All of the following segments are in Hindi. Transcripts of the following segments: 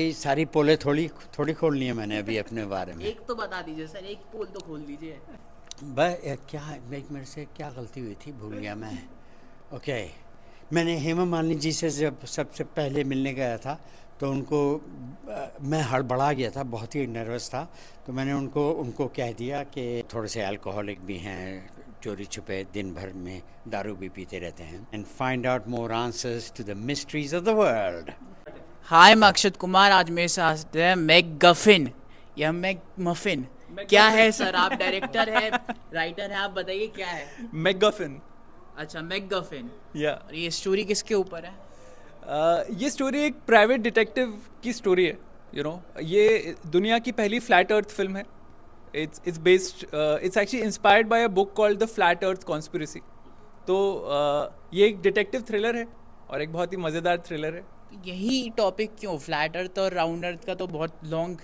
ये सारी पोलें थोड़ी थोड़ी खोलनी है मैंने अभी अपने बारे में। एक तो बता दीजिए सर, एक पोल तो खोल दीजिए। बस क्या एक मेरे से क्या गलती हुई थी भूल गया मैं। ओके, मैंने हेमा मालिनी जी से जब सबसे पहले मिलने गया था तो उनको मैं हड़बड़ा गया था, बहुत ही नर्वस था। तो मैंने उनको उनको कह दिया कि थोड़े से अल्कोहलिक भी हैं, चोरी छुपे दिन भर में दारू भी पीते रहते हैं। And find out more answers to the mysteries of the world. Hi, मैं अक्षत कुमार। आज मेरे साथ है मैक गफिन या मैक मफिन। क्या है सर? आप डायरेक्टर है, राइटर है, आप बताइए क्या है? मैकगफिन। अच्छा, मैक गफिन। या और ये स्टोरी किसके ऊपर है? ये स्टोरी एक प्राइवेट डिटेक्टिव की स्टोरी है। ये दुनिया की पहली फ्लैट अर्थ फिल्म है। It's actually inspired by a book called the flat earth conspiracy. तो ये एक डिटेक्टिव थ्रिलर है और एक बहुत ही मज़ेदार थ्रिलर है। यही टॉपिक क्यों? फ्लैट अर्थ और राउंड अर्थ का तो बहुत लॉन्ग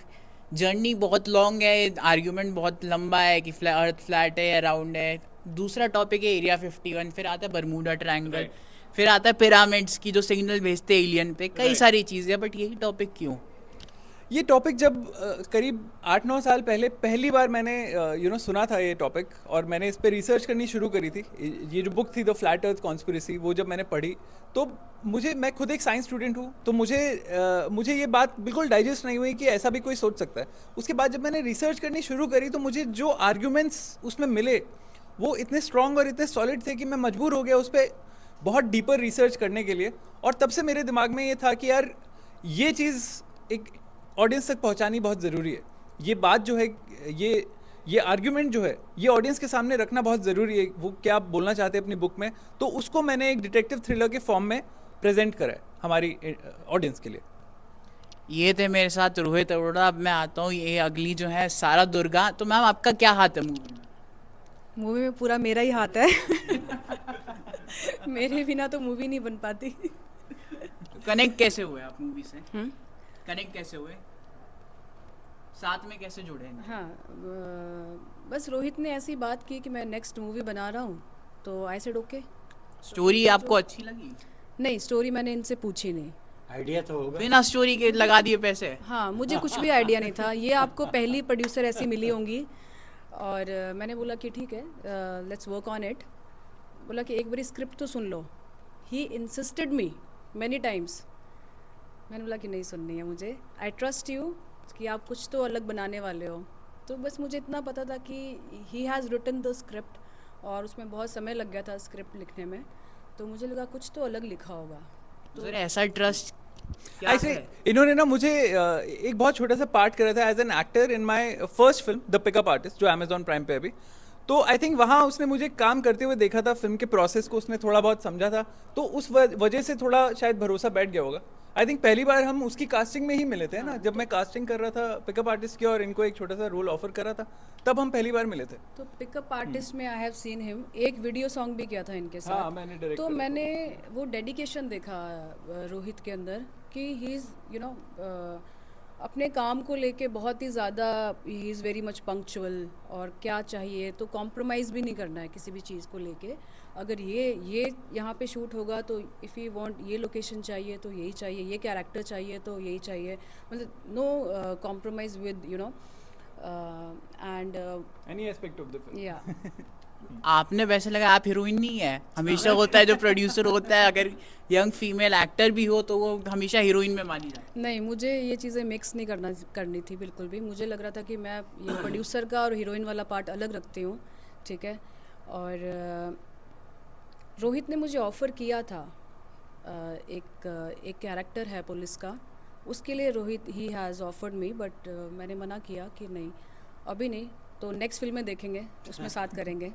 जर्नी, बहुत लॉन्ग है, आर्ग्यूमेंट बहुत लंबा है कि अर्थ फ्लैट है या राउंड है। दूसरा टॉपिक है एरिया 51, फिर आता है बर्मुडा ट्रायंगल, फिर आता है पिरामिड्स की जो सिग्नल भेजते हैं एलियन पे, कई सारी चीज़ें। बट यही टॉपिक क्यों? ये टॉपिक जब करीब 8-9 साल पहले पहली बार मैंने सुना था ये टॉपिक, और मैंने इस पर रिसर्च करनी शुरू करी थी। ये जो बुक थी द फ्लैट अर्थ कॉन्स्पिरेसी, वो जब मैंने पढ़ी तो मैं खुद एक साइंस स्टूडेंट हूँ, तो मुझे ये बात बिल्कुल डाइजेस्ट नहीं हुई कि ऐसा भी कोई सोच सकता है। उसके बाद जब मैंने रिसर्च करनी शुरू करी तो मुझे जो आर्ग्यूमेंट्स उसमें मिले वो इतने स्ट्रॉन्ग और इतने सॉलिड थे कि मैं मजबूर हो गया उस पर बहुत डीपर रिसर्च करने के लिए। और तब से मेरे दिमाग में ये था कि यार ये चीज़ एक ऑडियंस तक पहुंचानी बहुत ज़रूरी है। ये बात जो है, ये आर्ग्यूमेंट जो है, ये ऑडियंस के सामने रखना बहुत ज़रूरी है। वो क्या बोलना चाहते हैं अपनी बुक में, तो उसको मैंने एक डिटेक्टिव थ्रिलर के फॉर्म में प्रेजेंट करा है हमारी ऑडियंस के लिए। ये थे मेरे साथ रोहित अरोड़ा। अब मैं आता हूँ, ये अगली जो है सारा दुर्गा। तो मैम, आपका क्या हाथ है मूवी में? मूवी में पूरा मेरा ही हाथ है। मेरे बिना तो मूवी नहीं बन पाती। कनेक्ट कैसे हुए आप मूवी से? कनेक्ट कैसे हुए? साथ में कैसे जुड़े? हाँ, बस रोहित ने ऐसी बात की कि मैं नेक्स्ट मूवी बना रहा हूँ, तो आई सेड ओके। स्टोरी आपको अच्छी लगी? नहीं, स्टोरी मैंने इनसे पूछी नहीं। आइडिया तो होगा। बिना स्टोरी के लगा दिए पैसे? हाँ, मुझे कुछ भी आइडिया नहीं था। ये आपको पहली प्रोड्यूसर ऐसी मिली होंगी। और मैंने बोला कि ठीक है, लेट्स वर्क ऑन इट। बोला कि एक बारी स्क्रिप्ट तो सुन लो। He insisted me many times. मैंने बोला कि नहीं सुननी है मुझे। आई ट्रस्ट यू कि आप कुछ तो अलग बनाने वाले हो। तो बस मुझे इतना पता था कि he has written the script, और उसमें बहुत समय लग गया था स्क्रिप्ट लिखने में। तो मुझे लगा कुछ तो अलग लिखा होगा। तो सर, ऐसा ट्रस्ट ऐसे इन्होंने ना मुझे एक बहुत छोटा सा पार्ट करा था as an actor in my first film the pickup artist, जो अमेजॉन प्राइम पे अभी। तो आई थिंक वहाँ उसने मुझे काम करते हुए देखा था, फिल्म के प्रोसेस को उसने थोड़ा बहुत समझा था, तो उस वजह से थोड़ा शायद भरोसा बैठ गया होगा। आई थिंक पहली बार हम उसकी कास्टिंग में ही मिले थे ना, जब मैं कास्टिंग कर रहा था पिकअप आर्टिस्ट की और इनको एक छोटा सा रोल ऑफर करा था, तब हम पहली बार मिले थे। तो पिकअप आर्टिस्ट में आई हैव सीन हिम। एक वीडियो सॉन्ग भी किया था इनके साथ। हाँ, मैंने डायरेक्ट तो मैंने वो डेडिकेशन देखा रोहित के अंदर कि ही इज़ अपने काम को लेके बहुत ही ज़्यादा, he is very much punctual. और क्या चाहिए तो कॉम्प्रोमाइज़ भी नहीं करना है किसी भी चीज़ को लेके। अगर ये यहाँ पे शूट होगा तो इफ़ यू वांट ये लोकेशन चाहिए तो यही चाहिए, ये कैरेक्टर चाहिए तो यही चाहिए। मतलब no compromise with and any aspect of the film. Yeah. आपने वैसे लगा आप हीरोइन नहीं है? हमेशा होता है जो प्रोड्यूसर होता है, अगर यंग फीमेल एक्टर भी हो तो वो हमेशा हीरोइन में मानी जाए। नहीं, मुझे ये चीज़ें मिक्स नहीं करनी थी बिल्कुल भी। मुझे लग रहा था कि मैं ये प्रोड्यूसर का और हीरोइन वाला पार्ट अलग रखती हूँ, ठीक है। और रोहित ने मुझे ऑफ़र किया था एक कैरेक्टर है पुलिस का, उसके लिए Rohit he has offered me, but मैंने मना किया कि नहीं, अभी नहीं, तो नेक्स्ट फिल्म में देखेंगे, उसमें साथ करेंगे।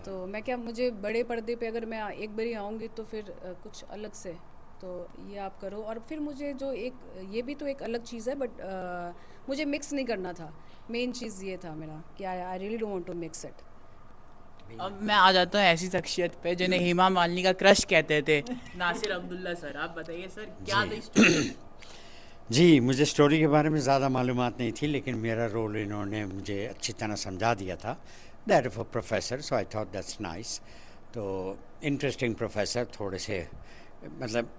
तो मैं क्या, मुझे बड़े पर्दे पे अगर मैं एक बारी आऊँगी तो फिर कुछ अलग से, तो ये आप करो। और फिर मुझे जो ये भी तो एक अलग चीज़ है, बट मुझे मिक्स नहीं करना था। मेन चीज़ ये था मेरा कि I really don't want to mix it. अब मैं आ जाता हूँ ऐसी शख्सियत पे जिन्हें हेमा मालिनी का क्रश कहते थे, नासिर अब्दुल्ला सर। आप बताइए सर, क्या था स्टोरी? जी, मुझे स्टोरी के बारे में ज़्यादा मालूमात नहीं थी, लेकिन मेरा रोल इन्होंने मुझे अच्छी तरह समझा दिया था। That of a professor, so I thought that's nice. तो इंटरेस्टिंग प्रोफेसर, थोड़े से मतलब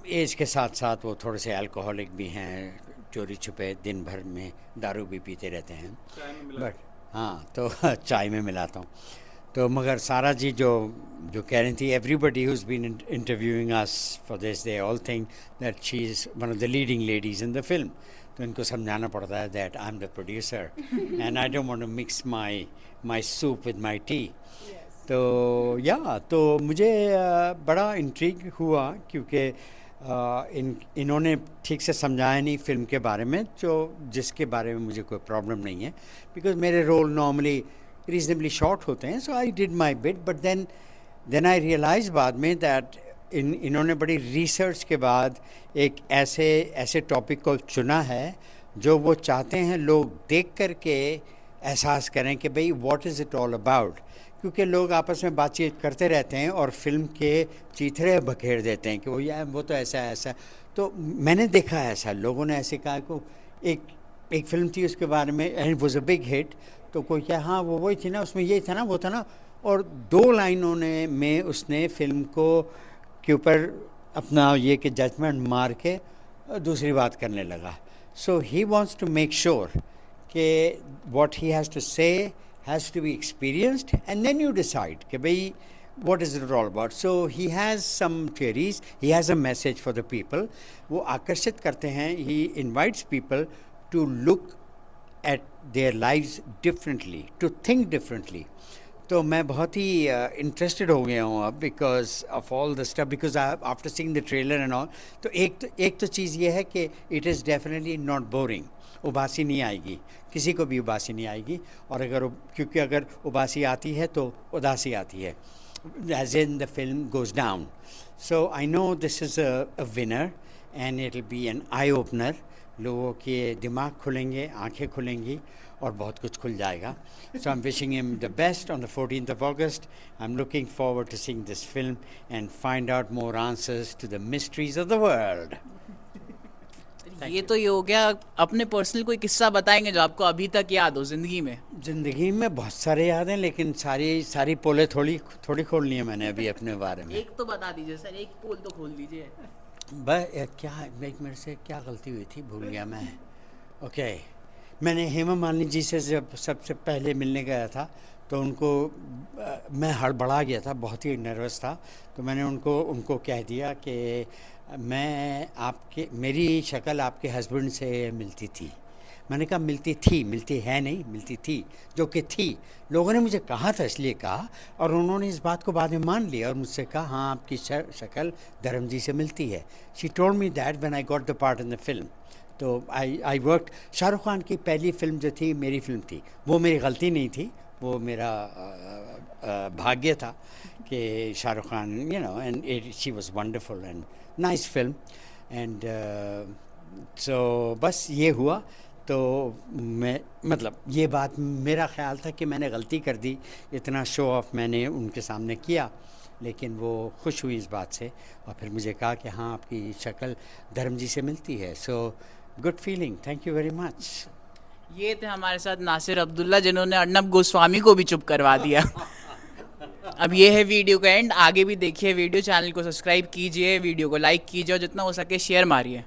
एज के साथ साथ वो थोड़े से अल्कोहलिक भी हैं, चोरी छुपे दिन भर में दारू भी पीते रहते हैं, बट हाँ तो चाय में मिलाता हूँ। तो मगर सारा जी जो जो कह रही थी, everybody who's been interviewing us for this, they all think that she is one of the leading ladies in the film. तो इनको समझाना पड़ता है that I am the producer and I don't want to mix my soup with my tea. तो तो मुझे बड़ा इंट्रिग हुआ, क्योंकि इन्होंने ठीक से समझाया नहीं फिल्म के बारे में, जिसके बारे में मुझे कोई प्रॉब्लम नहीं है, बिकॉज मेरे रोल नॉर्मली रीजनेबली शॉर्ट होते हैं। So I did my bit, but then I realize बाद में दैट इन्होंने बड़ी रिसर्च के बाद एक ऐसे टॉपिक को चुना है जो वो चाहते हैं लोग देख कर के एहसास करें कि भाई what is it all about. क्योंकि लोग आपस में बातचीत करते रहते हैं और फिल्म के चीथड़े बखेर देते हैं कि वो यार वो तो ऐसा। तो मैंने देखा है ऐसा, लोगों ने ऐसे कहा कि एक फिल्म थी उसके बारे में, and was a big hit, तो कोई क्या हाँ वो वही थी ना, उसमें ये था ना वो था ना, और 2 लाइनों में उसने फिल्म के ऊपर अपना ये कि जजमेंट मार के दूसरी बात करने लगा। So he wants to make sure कि what he has to say has to be experienced, and then you decide कि भाई what is it all about. So he has some theories, he has a message for the people. वो आकर्षित करते हैं, he invites people to look at their lives differently, to think differently. तो मैं बहुत ही इंटरेस्टेड हो गया हूँ अब because of all the stuff, because after seeing the trailer and all. तो एक तो चीज़ ये है कि it is definitely not boring, उबासी नहीं आएगी, किसी को भी उबासी नहीं आएगी। और क्योंकि अगर उबासी आती है तो उदासी आती है, as in the film goes down. So I know this is a winner and it will be an eye opener. लोगों के दिमाग खुलेंगे, आंखें खुलेंगी और बहुत कुछ खुल जाएगा। So I am wishing him the best on the 14th of August. I'm looking forward to seeing this film and find out more answers to the mysteries of the world. ये तो ये हो गया। अपने पर्सनल कोई किस्सा बताएंगे जो आपको अभी तक याद हो ज़िंदगी में? ज़िंदगी में बहुत सारे याद हैं, लेकिन सारी पोलें थोड़ी खोलनी है मैंने अभी अपने बारे में। एक तो बता दीजिए सर, एक पोल तो खोल दीजिए। क्या एक मेरे से क्या गलती हुई थी, भूल गया मैं। ओके, मैंने हेमा मालिनी जी से जब सबसे पहले मिलने गया था तो मैं हड़बड़ा गया था, बहुत ही नर्वस था। तो मैंने उनको कह दिया कि मेरी शक्ल आपके हस्बैंड से मिलती थी। मैंने कहा मिलती है नहीं, मिलती थी, जो कि थी। लोगों ने मुझे कहा था, इसलिए कहा, और उन्होंने इस बात को बाद में मान लिया और मुझसे कहा हाँ आपकी शक्ल धर्म जी से मिलती है। She told me that when I got the part in the film. तो आई वर्क, शाहरुख खान की पहली फिल्म जो थी मेरी फिल्म थी, वो मेरी गलती नहीं थी, वो मेरा भाग्य था कि Shahrukh Khan and she was wonderful and nice film and so बस ये हुआ। तो ये बात मेरा ख्याल था कि मैंने गलती कर दी, इतना शो ऑफ मैंने उनके सामने किया, लेकिन वो खुश हुई इस बात से और फिर मुझे कहा कि हाँ आपकी शक्ल धर्म जी से मिलती है। So good feeling, thank you very much. ये थे हमारे साथ नासिर अब्दुल्ला, जिन्होंने अर्नब गोस्वामी को भी चुप करवा दिया। अब ये है वीडियो का एंड। आगे भी देखिए वीडियो, चैनल को सब्सक्राइब कीजिए, वीडियो को लाइक कीजिए और जितना हो सके शेयर मारिए।